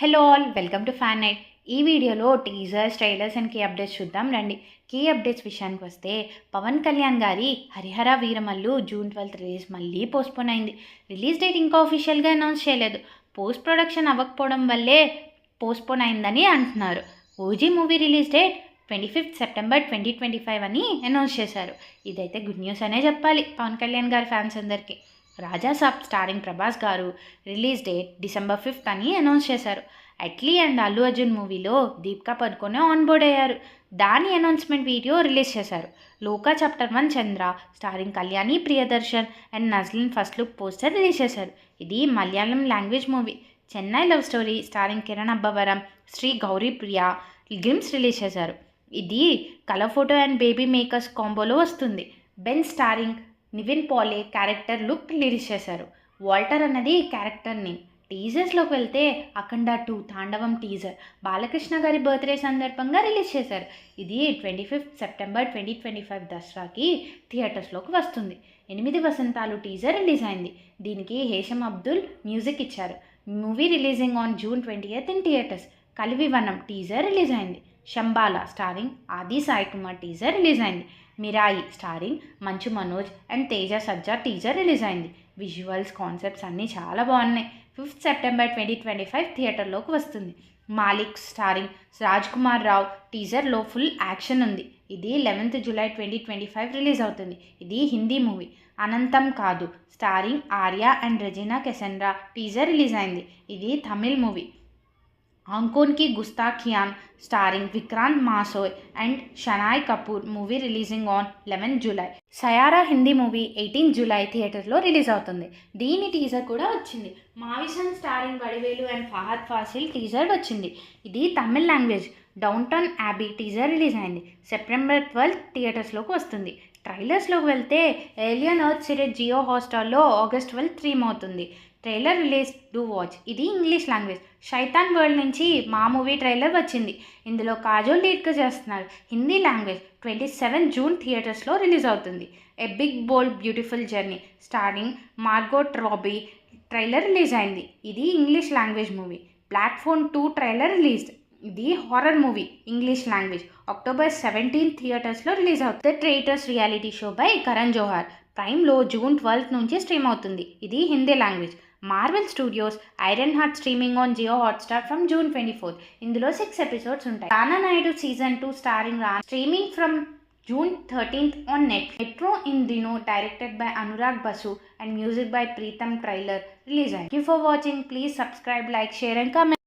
Hello all, welcome to fan night. ఈ వీడియోలో teasers, trailers and key updates చూద్దాం రండి. కీ అప్డేట్స్ విషయానికి వస్తే పవన్ కళ్యాణ్ గారి హరిహర వీరమల్లు జూన్ 12 రిలీజ్ మళ్ళీ పోస్ట్పోన్ అయింది. రిలీజ్ డేట్ ఇంకా ఆఫీషియల్గా అనౌన్స్ చేయలేదు. పోస్ట్ ప్రొడక్షన్ అవ్వకపోవడం వల్లే పోస్ట్పోన్ అయిందని అంటున్నారు. OG movie release date 25 September 2025 అని అనౌన్స్ చేశారు. ఇదైతే గుడ్ న్యూస్ అనే చెప్పాలి పవన్ కళ్యాణ్ గారి ఫ్యాన్స్ అందరికీ. రాజాసాబ్ స్టారింగ్ ప్రభాస్ గారు రిలీజ్ డేట్ డిసెంబర్ 5 అని అనౌన్స్ చేశారు. అట్లీ అండ్ అల్లు అర్జున్ మూవీలో దీపికా పదుకొనే ఆన్బోర్డ్ అయ్యారు. దాని అనౌన్స్మెంట్ వీడియో రిలీజ్ చేశారు. Lokah chapter 1 Chandra starring Kalyani Priyadarshan and Naslen first look poster release చేశారు. ఇది Malayalam language movie. Chennai love story starring Kiran Abbavaram, Sri Gouri Priya glimpse release చేశారు. ఇది colour photo and baby makers కాంబోలో వస్తుంది. Benz starring Nivin Pauly character look release చేశారు. వాల్టర్ అన్నది క్యారెక్టర్ నేమ్. టీజర్స్లోకి వెళ్తే అఖండ 2 తాండవం టీజర్ బాలకృష్ణ గారి బర్త్డే సందర్భంగా రిలీజ్ చేశారు. ఇది 25 సెప్టెంబర్ 2025 దసరాకి థియేటర్స్లోకి వస్తుంది. 8 వసంతాలు టీజర్ రిలీజ్ అయింది. దీనికి హేషం అబ్దుల్ మ్యూజిక్ ఇచ్చారు. Movie releasing on June 20 in theatres. Kalivivanam teaser release అయింది. శంబాలా స్టారింగ్ ఆది సాయి కుమార్ టీజర్ రిలీజ్ అయింది. Mirai starring Manchu Manoj and Teja Sajja teaser release అయింది. విజువల్స్, కాన్సెప్ట్స్ అన్నీ చాలా బాగున్నాయి. 5 సెప్టెంబర్ 2025 థియేటర్లోకి వస్తుంది. మాలిక్ స్టారింగ్ రాజ్ కుమార్ రావు టీజర్లో ఫుల్ యాక్షన్ ఉంది. ఇది 11 జూలై 2025 రిలీజ్ అవుతుంది. ఇది Hindi movie. Anantham Kaadu starring Arya and Regina Cassandra teaser release అయింది. ఇది Tamil movie. Aankhon Ki Gustakhiyan starring Vikrant Massey and Shanaya Kapoor movie releasing on 11 July. Saiyaara Hindi movie 18 July థియేటర్లో రిలీజ్ అవుతుంది. దీని టీజర్ కూడా వచ్చింది. Maareesan starring Vadivelu and Fahadh Faasil teaser వచ్చింది. ఇది Tamil language. Downton Abbey teaser release అయింది. సెప్టెంబర్ 12 థియేటర్స్లోకి వస్తుంది. ట్రైలర్స్లోకి వెళ్తే ఏలియన్ ఎర్త్ సిరీస్ జియో హాట్స్టార్లో ఆగస్ట్ 12 స్ట్రీమ్ అవుతుంది. Trailer release do watch. ఇది ఇంగ్లీష్ లాంగ్వేజ్. శైతాన్ వరల్డ్ నుంచి మా మూవీ ట్రైలర్ వచ్చింది. ఇందులో కాజోల్ లీడ్గా చేస్తున్నారు. హిందీ లాంగ్వేజ్. 27 జూన్ థియేటర్స్లో రిలీజ్ అవుతుంది. A big bold beautiful journey starring Margot Robbie trailer release అయింది. ఇది English language movie. Black phone 2 trailer released. ఇది horror movie English language. October 17 థియేటర్స్లో రిలీజ్ అవుతుంది. Traitors reality show by Karan Johar ప్రైమ్లో జూన్ 12 నుంచి stream అవుతుంది. ఇది Hindi language. Marvel Studios Iron Heart streaming on Jio Hotstar from June 24. ఇందులో 6 ఎపిసోడ్స్ ఉంటాయి. Rana Naidu season 2 starring Rana streaming from June 13th on Net. Metro in Dino directed by Anurag Basu and music by Preetham trailer release. Thank you for watching. Please subscribe, like, share and comment.